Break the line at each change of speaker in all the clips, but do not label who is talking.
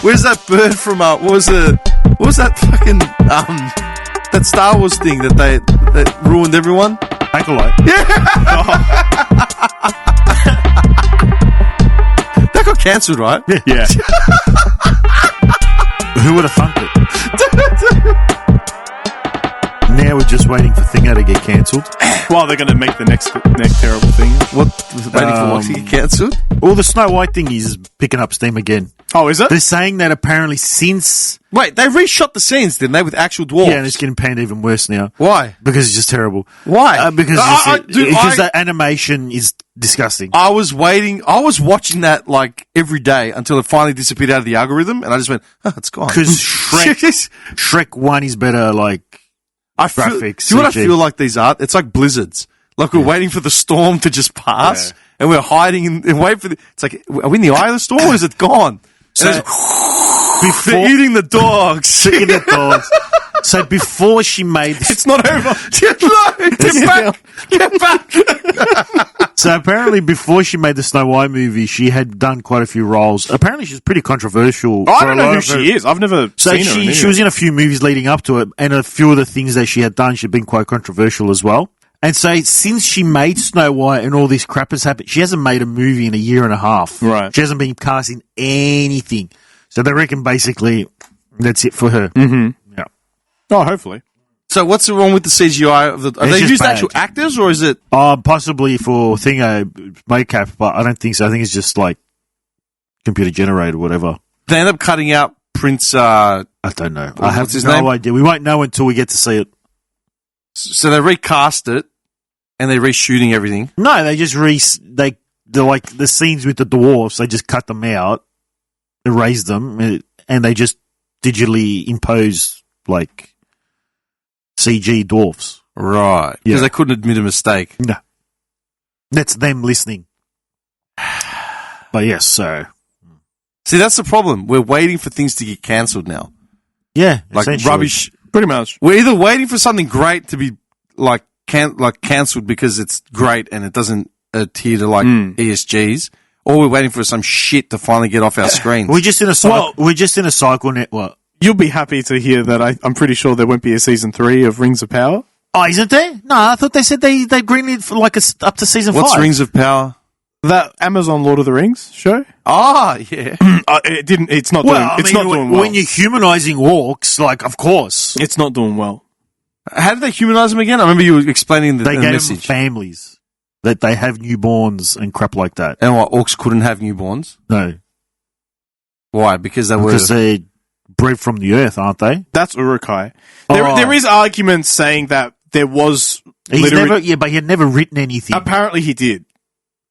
Where's that bird from? What was that fucking that Star Wars thing that ruined everyone?
Acolyte.
Yeah. That got cancelled, right?
Yeah. Who would have funked it? Now we're just waiting for Thingo to get cancelled.
Well, they're going to make the next terrible thing.
What? Waiting for what to get cancelled?
Well, the Snow White thing is picking up steam again.
Oh, is it?
They're saying that apparently since...
Wait, they reshot the scenes, didn't they, with actual dwarves?
Yeah, and it's getting panned even worse now.
Why?
Because it's just terrible.
Why?
Because the animation is disgusting.
I was watching that like every day until it finally disappeared out of the algorithm, and I just went, oh, it's gone.
Because Shrek 1 is better, like, graphics.
Do you know what I feel like these are? It's like blizzards. Like we're waiting for the storm to just pass, and we're hiding and wait for it's like, are we in the eye of the storm or is it gone?
So
they're eating the dogs.
Eating the dogs. So before she made...
It's not over.
Get back.
So apparently before she made the Snow White movie, she had done quite a few roles. Apparently she's pretty controversial.
I don't know who she is. I've never seen her.
She was in a few movies leading up to it, and a few of the things that she had done, she'd been quite controversial as well. And so since she made Snow White and all this crap has happened, she hasn't made a movie in a year and a half.
Right.
She hasn't been cast in anything. So they reckon basically that's it for her.
Mm-hmm.
Yeah.
Oh, hopefully.
So what's wrong with the CGI of the? Are they used actual actors or is it?
Possibly for Thingo makeup, but I don't think so. I think it's just like computer generated or whatever.
They end up cutting out Prince.
I don't know. I have no idea. We won't know until we get to see it.
So they recast it and they're reshooting everything.
No, they just they're like the scenes with the dwarfs. They just cut them out, erase them, and they just digitally impose like CG dwarfs.
Right. Because they couldn't admit a mistake.
No. That's them listening. But yes, so.
See, that's the problem. We're waiting for things to get cancelled now.
Yeah.
Like rubbish.
Pretty much.
We're either waiting for something great to be like cancelled because it's great and it doesn't adhere to like ESGs, or we're waiting for some shit to finally get off our screens.
We're just in a cycle network.
You'll be happy to hear that I'm pretty sure there won't be a season 3 of Rings of Power.
Oh, isn't there? No, I thought they said they greenlit for like up to season 5.
What's Rings of Power?
That Amazon Lord of the Rings show?
Ah, yeah.
It didn't. It's not doing well.
When you're humanizing orcs, like, of course.
It's not doing well.
How did they humanize them again? I remember you were explaining the
message. They gave them
families.
That they have newborns and crap like that.
And what, orcs couldn't have newborns?
No.
Why? Because they're
bred from the earth, aren't they?
That's Uruk-hai. There is arguments saying that there was...
but he had never written anything.
Apparently he did.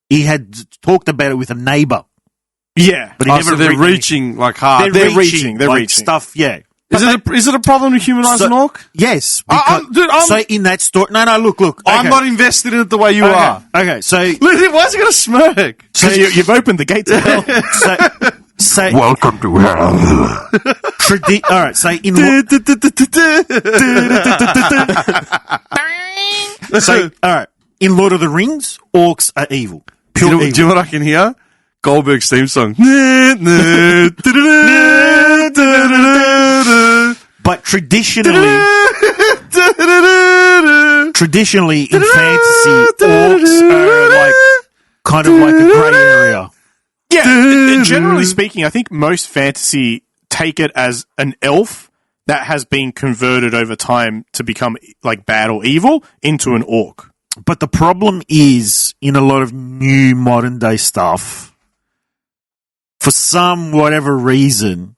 He had talked about it with a neighbour.
Yeah.
But he never
so they're reaching like hard.
They're reaching
stuff, yeah.
Is it a problem to humanize an orc?
Yes.
So
in that story... No, look. Okay.
I'm not invested in it the way you are.
Okay, so...
Why is he going to smirk?
Because you've opened the gate to hell.
So,
welcome to hell.
Alright, so in... alright. In Lord of the Rings, orcs are evil.
Pure evil. Do you know what I can hear? Goldberg's theme song.
But traditionally in fantasy, orcs are like kind of like a grey area.
Yeah, generally speaking, I think most fantasy take it as an elf that has been converted over time to become like bad or evil into an orc.
But the problem is, in a lot of new modern day stuff, for some whatever reason,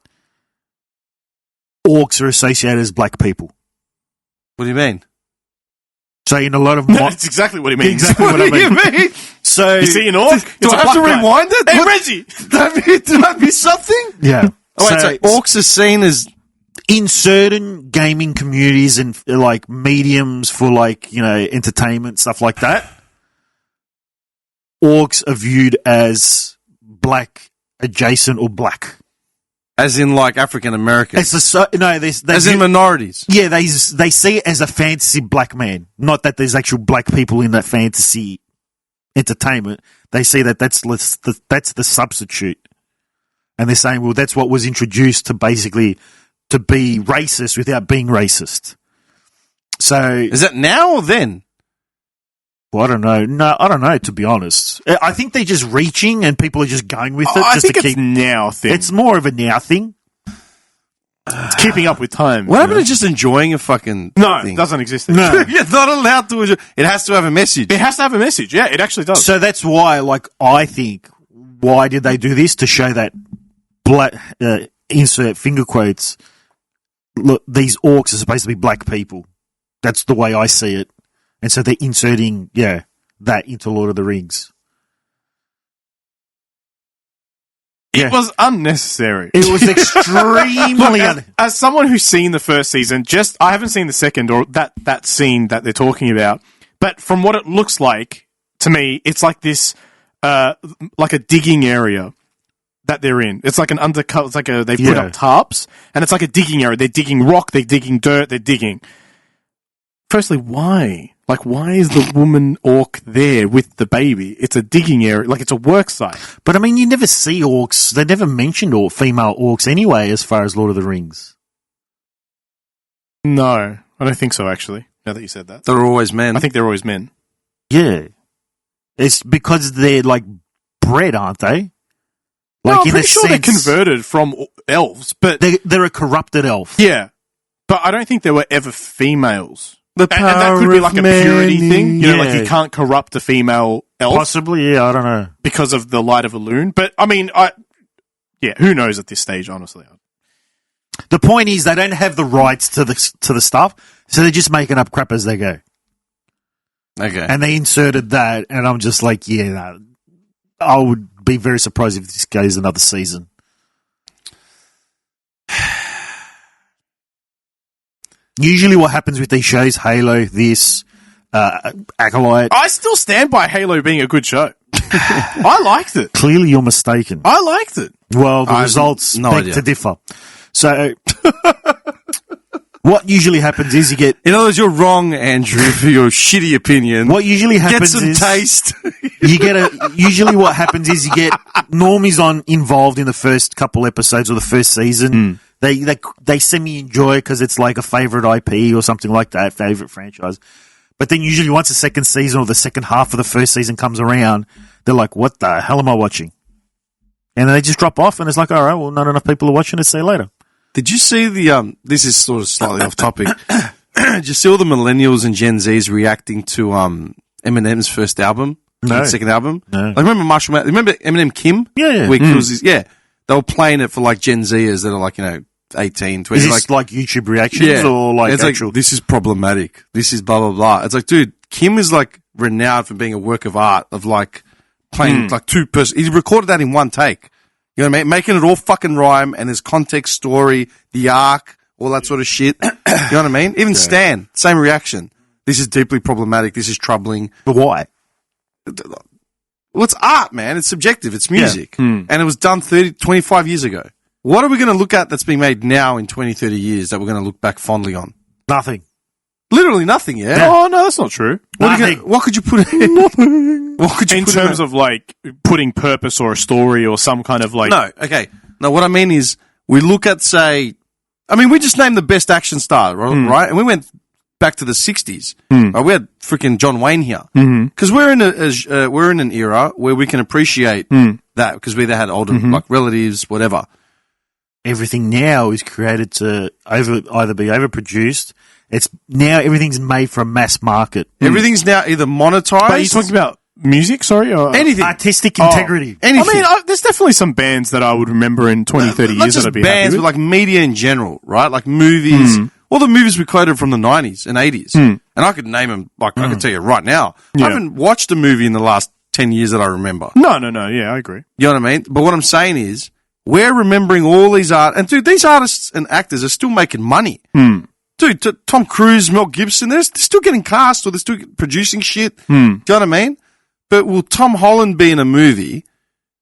orcs are associated as black people.
What do you mean?
So in a lot of...
That's exactly what he means.
Exactly what I mean. So,
you see an orc?
Do I have to rewind it?
Hey, Reggie!
Did I miss something?
Yeah.
Oh, wait, so orcs are seen as...
In certain gaming communities and like mediums for like, entertainment, stuff like that, orcs are viewed as black adjacent or black.
As in like African Americans?
As
in minorities?
Yeah, they see it as a fantasy black man. Not that there's actual black people in that fantasy entertainment. They see that that's the substitute. And they're saying, well, that's what was introduced to basically to be racist without being racist. So
Is that now or then?
well, I don't know. No, I don't know, to be honest. I think they're just reaching and people are just going with it.
I
just
think
to
it's
keep.
now thing.
It's more of a now thing.
It's keeping up with time.
What happened to just enjoying a fucking
No,
thing?
it doesn't exist.
No.
You're not allowed to enjoy. It has to have a message.
It has to have a message. Yeah, it actually does.
So that's why, like, I think, why did they do this? To show that black, insert finger quotes, look, these orcs are supposed to be black people. That's the way I see it. And so they're inserting, that into Lord of the Rings.
It was unnecessary.
It was extremely
As someone who's seen the first season, I haven't seen the second or that scene that they're talking about, but from what it looks like to me, it's like this, like a digging area that they're in. It's like an undercut. It's like they've put up tarps, and it's like a digging area. They're digging rock. They're digging dirt. They're digging. Firstly, why? Like, why is the woman orc there with the baby? It's a digging area. Like, it's a work site.
But, I mean, you never see orcs. They never mentioned female orcs anyway, as far as Lord of the Rings.
No, I don't think so, actually, now that you said that.
They're always men.
I think they're always men.
Yeah. It's because they're, like, bred, aren't they?
No,
Like,
I'm
in
pretty
a
sure they're
sense,
converted from elves, but...
They're a corrupted elf.
Yeah. But I don't think there were ever females.
The
And that could be like a purity thing. You know, like
yeah.
you can't corrupt a female elf
Possibly, yeah, I don't know.
because of the light of a loon. But, I mean, who knows at this stage, honestly.
The point is, they don't have the rights to the stuff, so they're just making up crap as they go.
Okay.
And they inserted that, and I'm just like, I would be very surprised if this goes another season. Usually what happens with these shows, Halo, this, Acolyte,
I still stand by Halo being a good show. I liked it.
clearly you're mistaken.
I liked it.
Well, the
I have
results
no
beg
idea.
to differ. So, what usually happens is you get...
In other words, you're wrong, Andrew, for your shitty opinion.
What usually
Get
happens
some
is...
taste.
Usually what happens is you get normies involved in the first couple episodes or the first season. They semi-enjoy because it's like a favourite IP or something like that, favourite franchise. But then usually once the second season or the second half of the first season comes around, they're like, what the hell am I watching? And then they just drop off and it's like, all right, well, not enough people are watching it, see you later.
Did you see this is sort of slightly off topic. Did you see all the millennials and Gen Zs reacting to Eminem's first album?
No.
Second album?
No.
Like, remember remember Eminem Kim?
Yeah.
Where it was they were playing it for like Gen Zers that are like, 18, 20.
Is this like YouTube reactions or like
it's
actual...
like, this is problematic. This is blah, blah, blah. It's like, dude, Kim is like renowned for being a work of art of like playing like two-person. He recorded that in one take. You know what I mean? Making it all fucking rhyme and there's context, story, the arc, all that sort of shit. You know what I mean? Even Stan, same reaction. This is deeply problematic. This is troubling.
But why?
Well, it's art, man. It's subjective. It's music. And it was done 25 years ago. What are we going to look at that's being made now in 20, 30 years that we're going to look back fondly on?
Nothing.
Literally nothing, yeah?
Oh, no, that's not true.
What could you put in? Nothing. What could you
In
put
terms of, like, putting purpose or a story or some kind of, like...
No, okay. No, what I mean is we look at, say... I mean, we just named the best action star, right? And we went back to the 60s. Right? We had freaking John Wayne here. Because we're in an era where we can appreciate that because we either had older like relatives, whatever.
Everything now is created to either be overproduced. It's now everything's made for a mass market.
Everything's now either monetized.
But are you talking about music, sorry? Or
anything.
Artistic integrity.
Anything.
I mean, there's definitely some bands that I would remember in 20, 30
Not
years
just
that I'd be
bands,
happy
but
with.
like media in general, right? Like movies. All the movies we quoted from the 90s and 80s. And I could name them, like I could tell you right now. I haven't watched a movie in the last 10 years that I remember.
No, yeah, I agree.
You know what I mean? But what I'm saying is, we're remembering all these and dude, these artists and actors are still making money. Dude, Tom Cruise, Mel Gibson, they're still getting cast or they're still producing shit. Do you know what I mean? But will Tom Holland be in a movie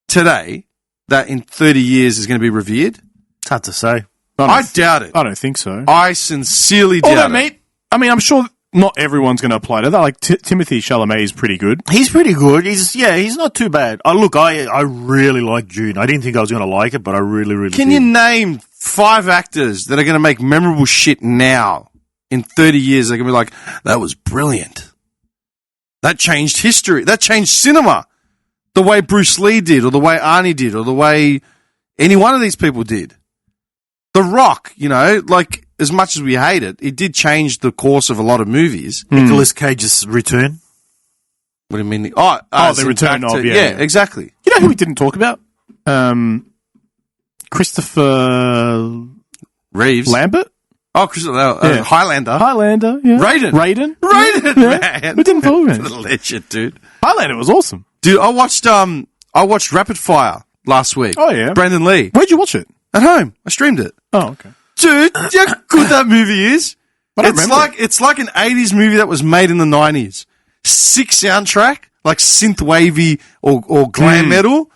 today that in 30 years is going to be revered?
It's hard to say.
I doubt it.
I don't think so.
I sincerely doubt
Although,
it.
mate, I mean, I'm sure not everyone's going to apply to that. Like Timothy Chalamet is pretty good.
He's pretty good. He's not too bad. I really like Dune. I didn't think I was going to like it, but I really
Can
did.
you name 5 actors that are going to make memorable shit now? In 30 years, they're going to be like, that was brilliant. That changed history. That changed cinema. The way Bruce Lee did, or the way Arnie did, or the way any one of these people did. The Rock, like, as much as we hate it, it did change the course of a lot of movies.
Nicolas Cage's return.
What do you mean?
The return of,
yeah, exactly.
You know who we didn't talk about? Christopher
Reeves.
Lambert?
Oh, Highlander.
Highlander, yeah.
Raiden,
yeah.
man.
We didn't talk about
The
it.
legend, dude.
Highlander was awesome.
Dude, I watched Rapid Fire last week.
Oh, yeah.
Brandon Lee.
Where'd you watch it?
At home. I streamed it.
Oh, okay.
Dude, do you know how good that movie is?
I don't remember.
It's like an 80s movie that was made in the 90s. Sick soundtrack, like synth wavy or glam metal.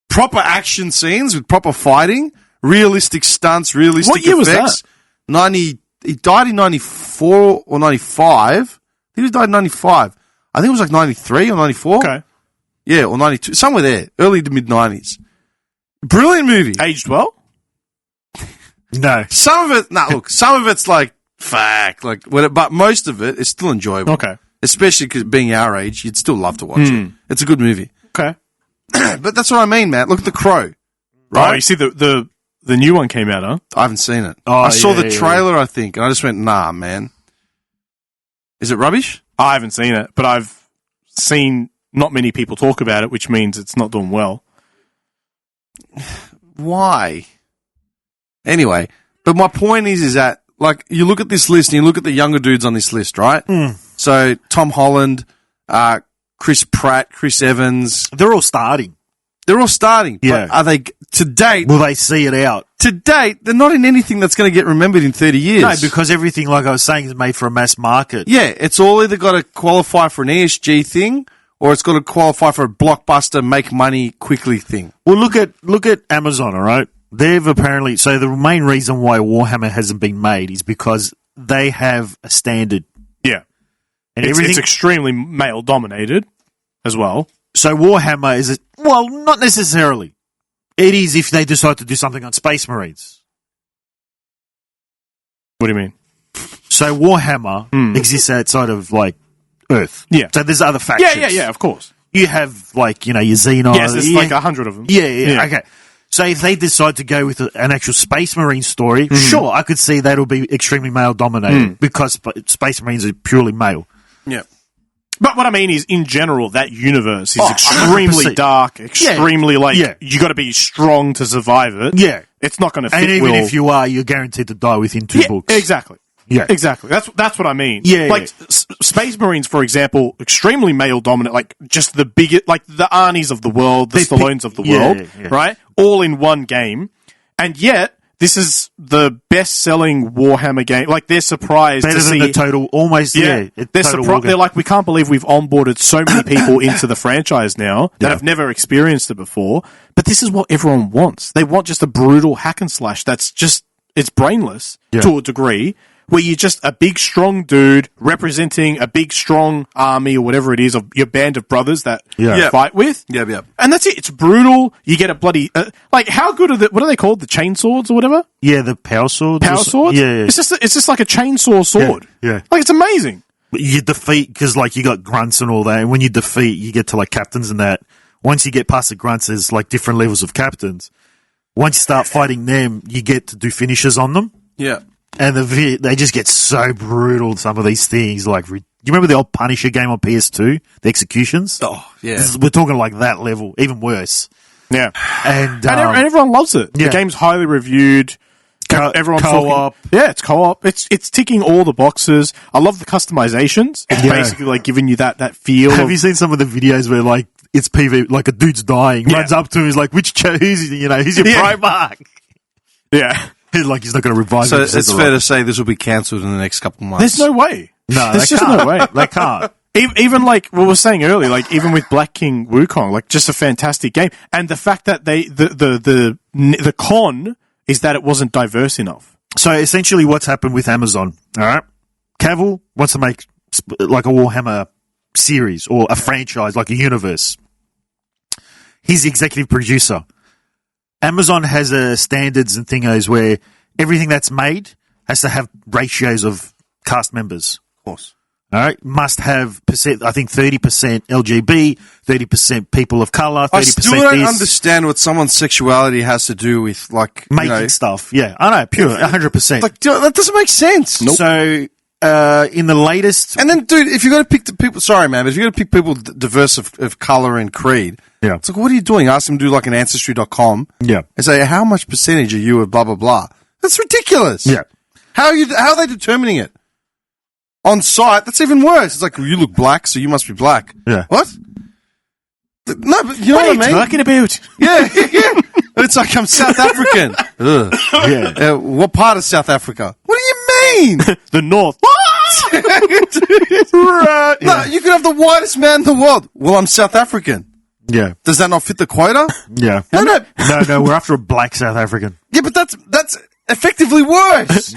Proper action scenes with proper fighting. Realistic stunts, realistic
What year
effects.
was that?
He died in 94 or 95. I think he died in 95. I think it was like 93 or 94.
Okay.
Yeah, or 92. Somewhere there. Early to mid-90s. Brilliant movie.
Aged well?
No.
Some of it's like, fuck, like, but most of it is still enjoyable.
Okay.
Especially because being our age, you'd still love to watch it. It's a good movie.
Okay.
But that's what I mean, man. Look at The Crow.
Right? Oh, you see the new one came out, huh?
I haven't seen it.
Oh,
I saw
yeah,
the trailer, I think, and I just went, nah, man. Is it rubbish?
I haven't seen it, but I've seen not many people talk about it, which means it's not doing well.
Why? Anyway, but my point is that, like, you look at this list and you look at the younger dudes on this list, right? So, Tom Holland, Chris Pratt, Chris Evans.
They're all starting.
They're all starting.
Yeah.
But are they, to date,
Will they see it out?
to date, they're not in anything that's going to get remembered in 30 years.
No, because everything, like I was saying, is made for a mass market.
Yeah, it's all either got to qualify for an ESG thing or it's got to qualify for a blockbuster, make money quickly thing.
Well, look at Amazon, all right? They've apparently, so the main reason why Warhammer hasn't been made is because they have a standard.
Yeah.
And
It's extremely male dominated as well.
So Warhammer is, well, not necessarily. It is if they decide to do something on Space Marines.
What do you mean?
So Warhammer exists outside of, like, Earth.
Yeah.
So there's other factions.
Yeah, of course.
You have, like, your Xenos.
Yes, there's like 100 of them.
Yeah, okay. So if they decide to go with an actual Space Marine story, sure, I could see that'll be extremely male-dominated because Space Marines are purely male.
Yeah.
But what I mean is, in general, that universe is extremely
100%.
dark, extremely, you got to be strong to survive it.
Yeah.
It's not going to fit
And even
well.
if you are, you're guaranteed to die within 2 books.
Exactly.
Yeah.
Exactly. That's what I mean.
Yeah,
Like, Space Marines, for example, extremely male dominant, like, just the biggest, like, the Arnies of the world, the Stallones of the world, right? All in one game. And yet, this is the best-selling Warhammer game. Like, they're surprised
Better
to
than
see
the total, almost,
they're surprised. They're like, we can't believe we've onboarded so many people into the franchise now that have never experienced it before. But this is what everyone wants. They want just a brutal hack and slash that's just, it's brainless to a degree, where you're just a big, strong dude representing a big, strong army or whatever it is of your band of brothers that you fight with.
Yeah.
And that's it. It's brutal. You get a bloody, like, how good are what are they called? The chainswords or whatever?
Yeah, the power swords.
Power swords?
Yeah.
It's just like a chainsaw sword.
Yeah.
Like, it's amazing.
You defeat, because, like, you got grunts and all that, and when you defeat, you get to, like, captains and that. Once you get past the grunts, there's, like, different levels of captains. Once you start fighting them, you get to do finishes on them.
Yeah.
And they just get so brutal, some of these things. Like, do you remember the old Punisher game on PS2? The Executions?
Oh, yeah.
We're talking like that level, even worse.
Yeah.
And
everyone loves it.
Yeah.
The game's highly reviewed. Everyone's
co-op.
talking. Yeah, it's co-op. It's ticking all the boxes. I love the customizations. It's basically like giving you that feel.
Have you seen some of the videos where, like, it's PV, like a dude's dying, runs up to him, he's like, who's your Primarch?
Yeah.
Like, he's not going to revive
So
him.
it's fair to say this will be cancelled in the next couple of months.
There's no way.
No,
there's just no way.
They can't.
Even like what we were saying earlier, like even with Black King Wukong, like just a fantastic game. And the fact that the con is that it wasn't diverse enough.
So essentially what's happened with Amazon, all right? Cavill wants to make like a Warhammer series or a franchise, like a universe. He's the executive producer. Amazon has standards and thingos where everything that's made has to have ratios of cast members.
Of course.
All right, must have I think 30% LGB, 30% people of color, 30%
I still don't understand what someone's sexuality has to do with like
making stuff. Yeah, I know, pure 100%.
Like that doesn't make sense.
Nope. So in the latest,
and then, dude, if you got to pick the people, sorry, man, but if you got to pick people diverse of color and creed,
yeah,
it's like, what are you doing? Ask them to do like an ancestry.com,
yeah,
and say how much percentage are you of blah blah blah. That's ridiculous.
Yeah,
how are they determining it? On site, that's even worse. It's like, well, you look black, so you must be black.
Yeah.
What? No, but you know what I mean?
What are you talking about?
Yeah. It's like, I'm South African. Ugh.
yeah.
What part of South Africa? What do you mean?
The North.
Right. No, you could have the whitest man in the world. Well, I'm South African.
Yeah.
Does that not fit the quota?
Yeah.
No.
No, we're after a black South African.
Yeah, but that's effectively worse.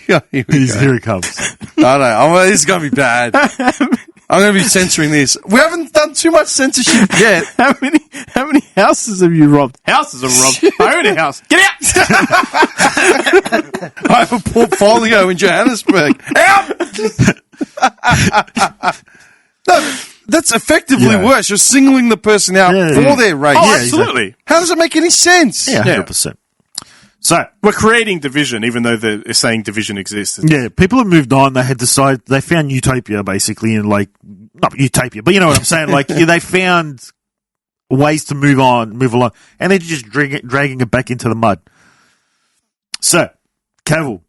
Yeah, here
he comes.
I know. This is going to be bad. I'm going to be censoring this. We haven't done too much censorship yet.
How many houses have you robbed? Houses are robbed. I own a house. Get out!
I have a portfolio in Johannesburg. Out! No, that's effectively worse. You're singling the person out for their race.
Oh, absolutely.
How does it make any sense?
Yeah, 100%. So
we're creating division, even though they're saying division exists.
Yeah, people have moved on. They had decided they found utopia basically, and like not utopia, but you know what I'm saying. Like they found ways to move along, and they're just dragging it back into the mud. So Cavill,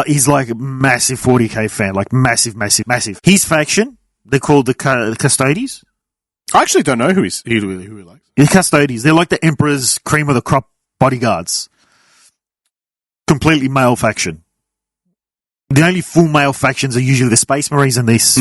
he's like a massive 40k fan, like massive. His faction, they're called the Custodes.
I actually don't know who he likes.
The Custodes, they're like the Emperor's cream of the crop bodyguards. Completely male faction. The only full male factions are usually the Space Marines and this.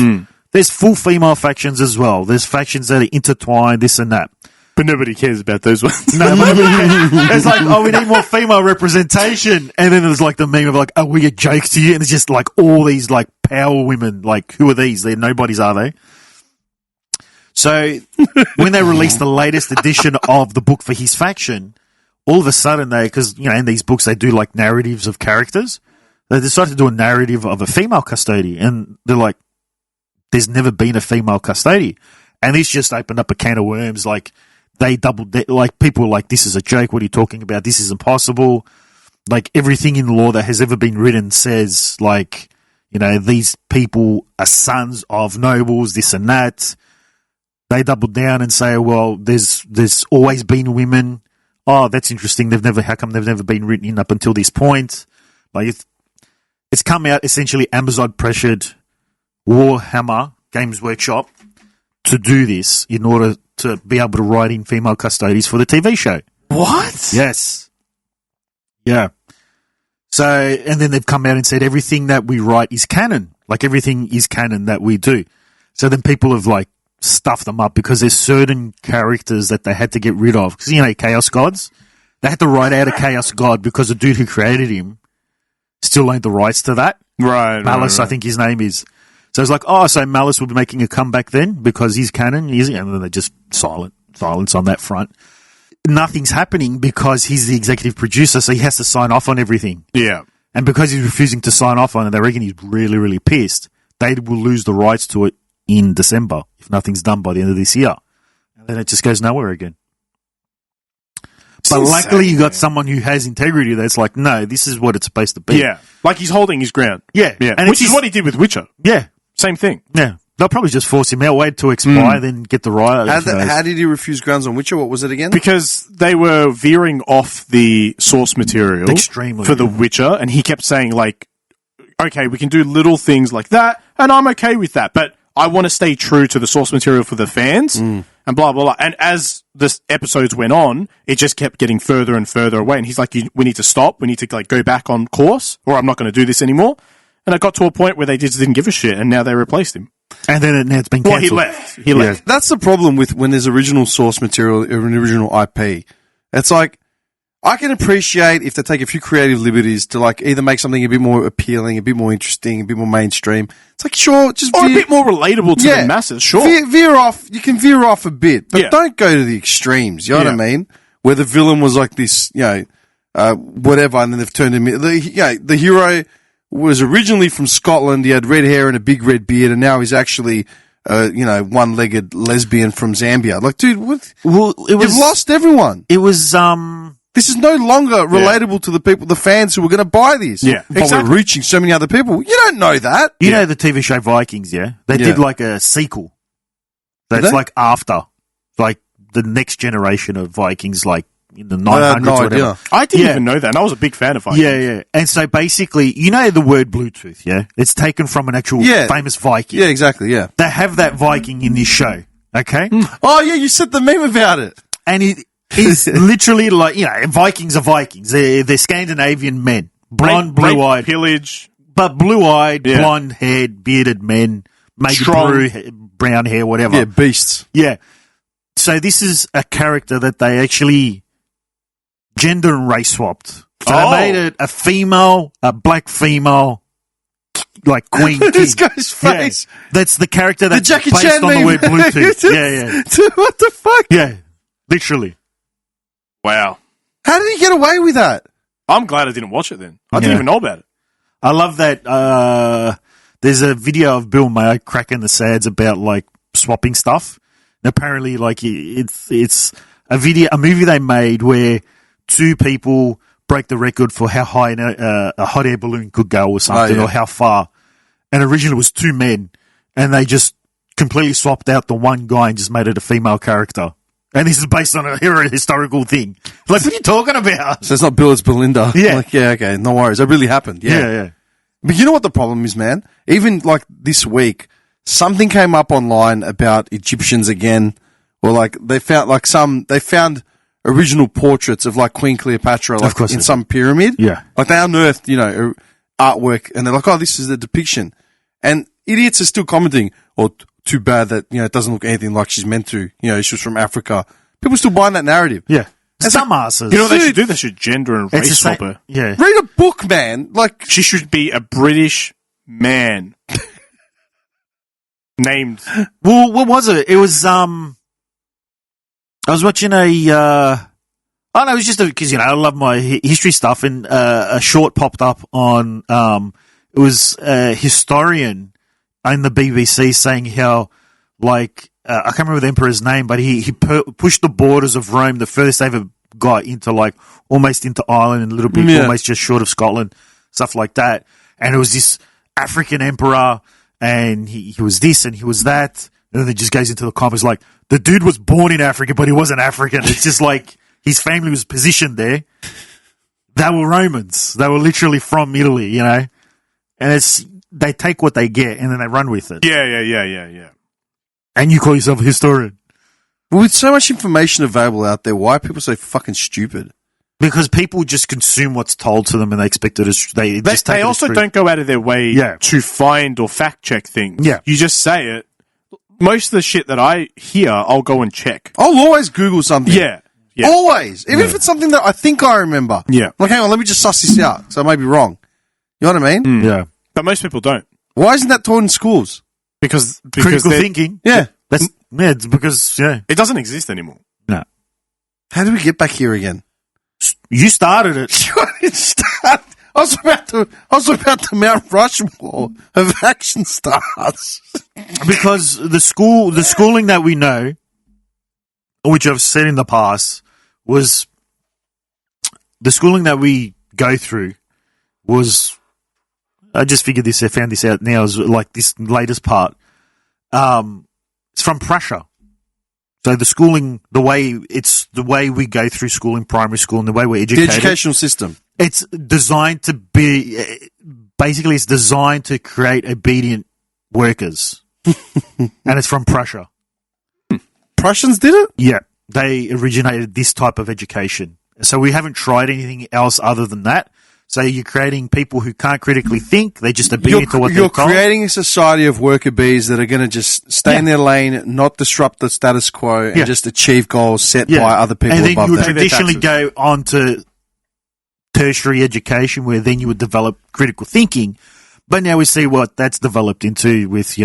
There's full female factions as well. There's factions that are intertwined, this and that.
But nobody cares about those ones.
No, it's like, oh, we need more female representation. And then there's like the meme of like, oh, we a joke to you. And it's just like all these like power women. Like, who are these? They're nobodies, are they? So when they released the latest edition of the book for his faction, all of a sudden because, you know, in these books they do like narratives of characters. They decided to do a narrative of a female custody. And they're like, there's never been a female custody. And this just opened up a can of worms. Like, they like, people were like, this is a joke. What are you talking about? This is impossible. Like, everything in law that has ever been written says, like, you know, these people are sons of nobles, this and that. They double down and say, well, there's always been women. Oh, that's interesting. How come they've never been written in up until this point? Like, it's come out essentially Amazon pressured Warhammer Games Workshop to do this in order to be able to write in female custodies for the TV show.
What?
Yes. Yeah. So, and then they've come out and said everything that we write is canon. Like, everything is canon that we do. So then people have, like, stuffed them up because there's certain characters that they had to get rid of. Because, you know, Chaos Gods, they had to write out a Chaos God because the dude who created him still owned the rights to that.
Right.
Malice, right. I think his name is. So it's like, oh, so Malice will be making a comeback then because he's canon. And then they're just silence on that front. Nothing's happening because he's the executive producer, so he has to sign off on everything.
Yeah.
And because he's refusing to sign off on it, they reckon he's really, really pissed. They will lose the rights to it in December if nothing's done by the end of this year. And then it just goes nowhere again. But luckily you got someone who has integrity that's like, no, this is what it's supposed to be.
Yeah. Like he's holding his ground.
Yeah.
And which is what he did with Witcher.
Yeah.
Same thing.
Yeah. They'll probably just force him out, wait to expire, then get the right.
How did he refuse grounds on Witcher? What was it again?
Because they were veering off the source material
extremely
for The Witcher, and he kept saying, like, okay, we can do little things like that, and I'm okay with that, but I want to stay true to the source material for the fans, and blah, blah, blah. And as the episodes went on, it just kept getting further and further away, and he's like, we need to stop, we need to like go back on course, or I'm not going to do this anymore. And it got to a point where they just didn't give a shit, and now they replaced him.
And then it's been cancelled.
Well, he left.
That's the problem with when there's original source material or an original IP. It's like, I can appreciate if they take a few creative liberties to like either make something a bit more appealing, a bit more interesting, a bit more mainstream. It's like, sure, just
Or a bit more relatable to the masses, sure.
Veer off. You can veer off a bit, but
Yeah.
don't go to the extremes. You know what I mean? Where the villain was like this, whatever, and then they've turned him. The hero was originally from Scotland. He had red hair and a big red beard, and now he's actually, one-legged lesbian from Zambia. Like, dude, what?
Well,
You've lost everyone.
It was
This is no longer relatable to the people, the fans who were going to buy this.
Yeah,
But
exactly.
we're reaching so many other people. You don't know that.
You know the TV show Vikings, yeah? They did like a sequel. That's
they?
like after, like the next generation of Vikings, like in the 900s
I had no
or whatever.
idea.
I didn't even know that, and I was a big fan of Vikings.
Yeah, yeah. And so basically, you know the word Bluetooth, yeah? It's taken from an actual famous Viking.
Yeah, exactly, yeah.
They have that Viking in this show, okay?
Oh, yeah, you said the meme about it.
And it is literally like, Vikings are Vikings. They're Scandinavian men. Blonde,
Rape,
blue-eyed.
pillage.
But blue-eyed, blonde-haired, bearded men. Maybe
Strong.
brown hair, whatever.
Yeah, beasts.
Yeah. So this is a character that they actually gender and race swapped. So they made it a female, a black female, like queen king.
This guy's face.
Yeah. That's the character that's
Jackie
based
Chan
on the
meme.
word Bluetooth. Yeah.
Dude, what the fuck?
Yeah. Literally.
Wow.
How did he get away with that?
I'm glad I didn't watch it then. I didn't even know about it.
I love that. There's a video of Bill Maher cracking the sads about like swapping stuff. And apparently, like it's a movie they made where two people break the record for how high a hot air balloon could go or something, or how far. And originally it was two men, and they just completely swapped out the one guy and just made it a female character. And this is based on a historical thing. Like, what are you talking about?
So it's not Bill, it's Belinda.
Yeah.
Like, yeah, okay, no worries. That really happened.
Yeah.
But you know what the problem is, man? Even like this week, something came up online about Egyptians again, or like they found original portraits of like Queen Cleopatra, like
Of course
in
they
some pyramid.
Yeah.
Like they unearthed, artwork, and they're like, oh, this is the depiction. And idiots are still commenting, oh, too bad that, it doesn't look anything like she's meant to. She was from Africa. People still buying that narrative.
Yeah. Some asses.
You know what they should do? They should gender and race swap her.
Yeah.
Read a book, man. Like,
She should be a British man. Named.
Well, what was it? It was, I was watching it was just because, I love my history stuff, and a short popped up on, it was a historian in the BBC saying how, like, I can't remember the emperor's name, but he pushed the borders of Rome the furthest they ever got into, like, almost into Ireland and a little bit, almost just short of Scotland, stuff like that. And it was this African emperor, and he was this and he was that. And then it just goes into the comments like, the dude was born in Africa, but he wasn't African. It's just like his family was positioned there. They were Romans. They were literally from Italy, And they take what they get and then they run with it.
Yeah.
And you call yourself a historian.
with so much information available out there, why are people so fucking stupid?
Because people just consume what's told to them and they expect it as they just take
They
it
also
as true.
don't go out of their way to find or fact check things.
Yeah.
You just say it. Most of the shit that I hear, I'll go and check.
I'll always Google something.
Yeah.
Always. Even if it's something that I think I remember.
Yeah.
Like, hang on, let me just suss this out. So I may be wrong. You know what I mean?
Yeah.
But most people don't.
Why isn't that taught in schools?
Because
Critical
they're-
thinking.
Yeah.
It's because,
it doesn't exist anymore.
No.
How do we get back here again?
You started it.
I didn't start. I was about to Mount Rushmore of action stars.
Because the schooling that we know, which I've said in the past, was the schooling that we go through was, I just figured this, I found this out now, is like this latest part. It's from Prussia. So the schooling, the way we go through school in primary school and the way we're
The
educated.
educational system.
It's designed to be, basically it's designed to create obedient workers. And it's from Prussia.
Prussians did it?
Yeah. They originated this type of education. So we haven't tried anything else other than that. So you're creating people who can't critically think. They're just obedient to what they're
You're
told.
creating a society of worker bees that are going to just stay in their lane, not disrupt the status quo, and just achieve goals set by other people
and then
above
you would
them.
traditionally go on to tertiary education where then you would develop critical thinking. But now we see what that's developed into with,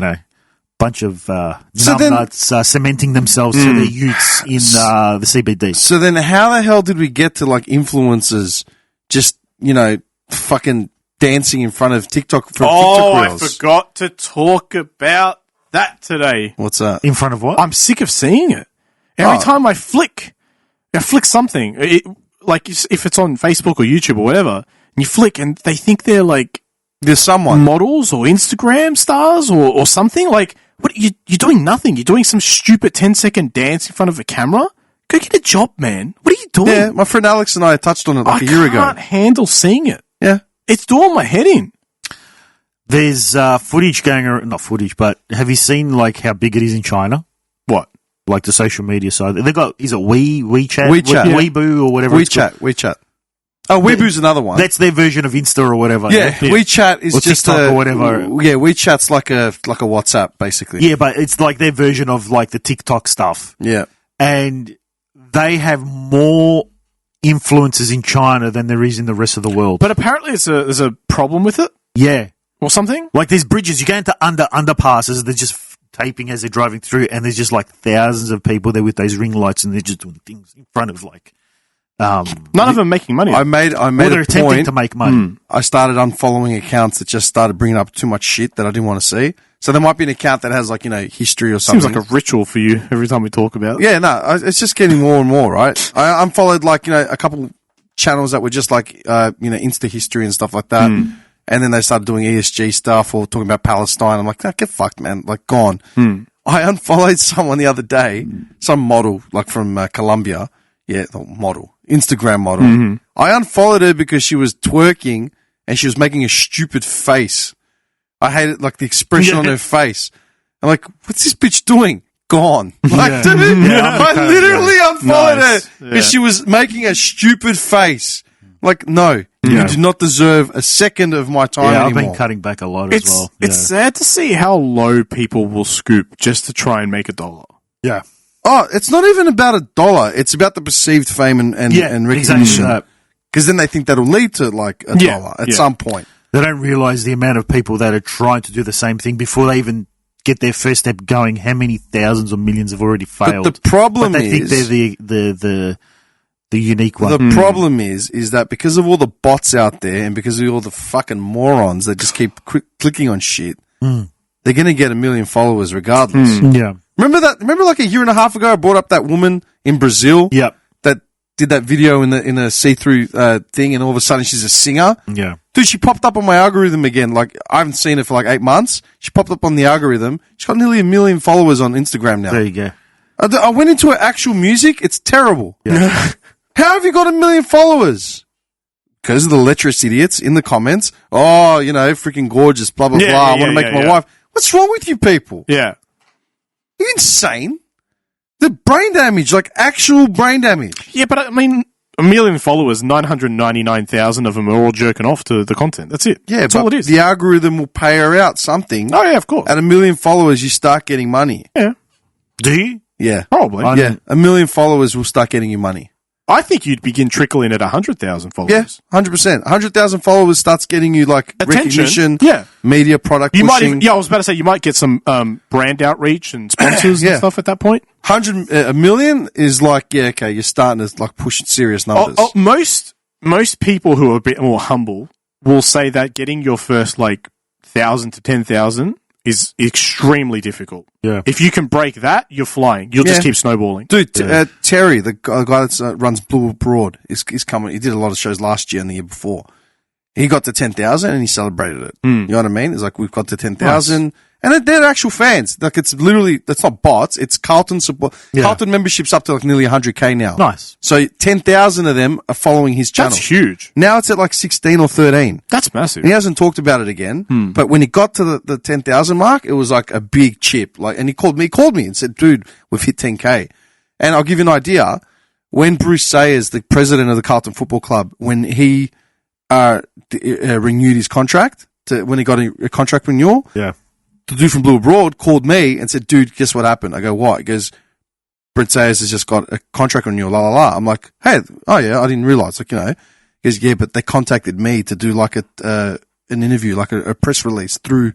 bunch of numbnuts cementing themselves to their youths in the CBD.
So then how the hell did we get to like influencers just, fucking dancing in front of TikTok for TikTok reels?
I forgot to talk about that today.
What's that?
In front of what?
I'm sick of seeing it. Every time I flick something, like if it's on Facebook or YouTube or whatever, and you flick and they think they're like
there's someone
models or Instagram stars or something. Like, what you're doing nothing. You're doing some stupid 10-second dance in front of a camera. Go get a job, man. What are you doing?
Yeah, my friend Alex and I touched on it a year ago.
I can't handle seeing it.
Yeah.
It's doing my head in.
There's footage going around, not footage, but have you seen like how big it is in China?
What?
Like the social media side. They've got, is it WeChat?
Weeboo
or whatever.
WeChat. Oh, Weeboo's another one.
That's their version of Insta or whatever.
Yeah, WeChat is
or
just
TikTok or whatever.
Yeah, WeChat's like a WhatsApp basically.
Yeah, but it's like their version of like the TikTok stuff.
Yeah.
And they have more influences in China than there is in the rest of the world.
But apparently there's a problem with it
Yeah.
or something.
Like there's bridges, you go into underpasses, they're just taping as they're driving through, and there's just like thousands of people there with those ring lights, and they're just doing things in front of like
none of them making money.
I made
they're
a
attempting
point.
to make money.
I started unfollowing accounts that just started bringing up too much shit that I didn't want to see. So there might be an account that has like, history or something.
Seems like a ritual for you every time we talk about it.
Yeah, no, it's just getting more and more, right? I unfollowed like, a couple channels that were just like, Insta history and stuff like that. And then they started doing ESG stuff or talking about Palestine. I'm like, no, get fucked, man. Like, gone. I unfollowed someone the other day, some model, like from Colombia. Yeah, model. Instagram model. I unfollowed her because she was twerking and she was making a stupid face. I hated, like, the expression on her face. I'm like, what's this bitch doing? Gone. Like, dude, I literally unfollowed her because she was making a stupid face. Like, no, you do not deserve a second of my time anymore.
I've been cutting back a lot as well.
It's sad to see how low people will scoop just to try and make $1.
Yeah.
Oh, it's not even about $1. It's about the perceived fame and recognition. Because then they think that'll lead to, like, $1 at some point.
They don't realise the amount of people that are trying to do the same thing before they even get their first step going. How many thousands or millions have already failed?
But the problem
they think they're the unique one.
The problem is that because of all the bots out there and because of all the fucking morons that just keep clicking on shit, they're going to get 1 million followers regardless.
Yeah.
Remember like a year and a half ago, I brought up that woman in Brazil
Yep.
that did that video in a see-through thing, and all of a sudden she's a singer.
Yeah.
Dude, she popped up on my algorithm again. Like, I haven't seen her for like 8 months. She popped up on the algorithm. She's got nearly 1 million followers on Instagram now.
There you go.
I went into her actual music. It's terrible.
Yeah.
How have you got 1 million followers? Because of the lecherous idiots in the comments. Oh, freaking gorgeous, blah, blah, blah. I want to make my wife. What's wrong with you people?
Yeah.
You're insane. The brain damage, like actual brain damage.
Yeah, but I mean, 1 million followers, 999,000 of them are all jerking off to the content. That's it.
Yeah,
that's
but
all it is.
The algorithm will pay her out something.
Oh, yeah, of course.
At 1 million followers, you start getting money.
Yeah.
Do you?
Yeah.
Probably.
Yeah. 1 million followers will start getting you money.
I think you'd begin trickling at 100,000 followers.
Yeah, 100%. 100,000 followers starts getting you like
attention,
recognition, media product
you
pushing.
might even, I was about to say, you might get some brand outreach and sponsors and stuff at that point.
1 million is like, you're starting to like push serious numbers.
Most people who are a bit more humble will say that getting your first like 1,000 to 10,000 is extremely difficult.
Yeah.
If you can break that, you're flying. You'll just keep snowballing.
Dude, Terry, the guy that runs Blue Broad, is coming. He did a lot of shows last year and the year before. He got to 10,000 and he celebrated it. You know what I mean? It's like, we've got to 10,000. Nice. And they're actual fans. Like, it's literally, that's not bots. It's Carlton support. Yeah. Carlton membership's up to like nearly 100K now.
Nice.
So 10,000 of them are following his channel.
That's huge.
Now it's at like 16 or 13.
That's massive.
And he hasn't talked about it again. But when he got to the 10,000 mark, it was like a big chip. Like, and he called me and said, dude, we've hit 10K. And I'll give you an idea. When Bruce Sayers, the president of the Carlton Football Club, when he renewed his contract, when he got a contract renewal, the dude from Blue Abroad called me and said, dude, guess what happened? I go, what? He goes, Brent Sayers has just got a contract renewal, la, la, la. I'm like, hey, oh yeah, I didn't realize. Like, he He goes, yeah, but they contacted me to do like an interview, like a press release through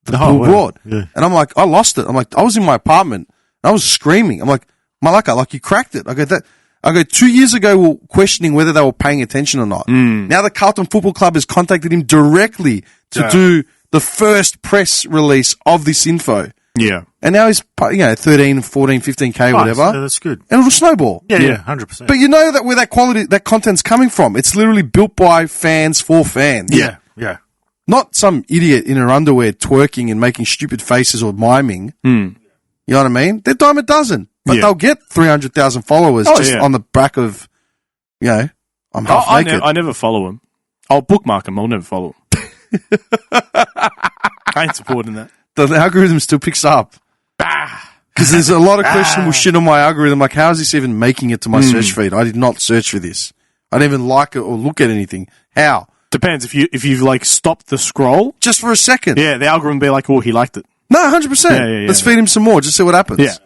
the board.
Yeah.
And I'm like, I lost it. I'm like, I was in my apartment and I was screaming. I'm like, Malaka, like you cracked it. I go, 2 years ago, we were questioning whether they were paying attention or not. Now the Carlton Football Club has contacted him directly to do the first press release of this info.
Yeah.
And now he's, 13, 14, 15K, whatever.
Yeah, that's good.
And it'll snowball.
Yeah, 100%.
But you know that where that quality, that content's coming from. It's literally built by fans for fans.
yeah.
Not some idiot in her underwear twerking and making stupid faces or miming. You know what I mean? They're dime a dozen. But they'll get 300,000 followers on the back of, I'm half naked.
I never follow him. I'll bookmark him. I'll never follow him. I ain't supporting that.
The algorithm still picks up. Because there's a lot of questionable shit on my algorithm. Like, how is this even making it to my search feed? I did not search for this. I didn't even like it or look at anything. How?
Depends. If you've like stopped the scroll.
Just for a second.
Yeah, the algorithm will be like, oh, he liked it.
No, 100%.
Yeah.
Let's feed him some more. Just see what happens.
Yeah.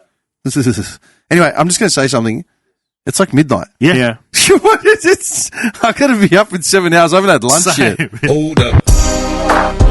Anyway, I'm just going to say something. It's like midnight.
Yeah.
What is it? I got to be up in 7 hours. I haven't had lunch yet.
Hold up.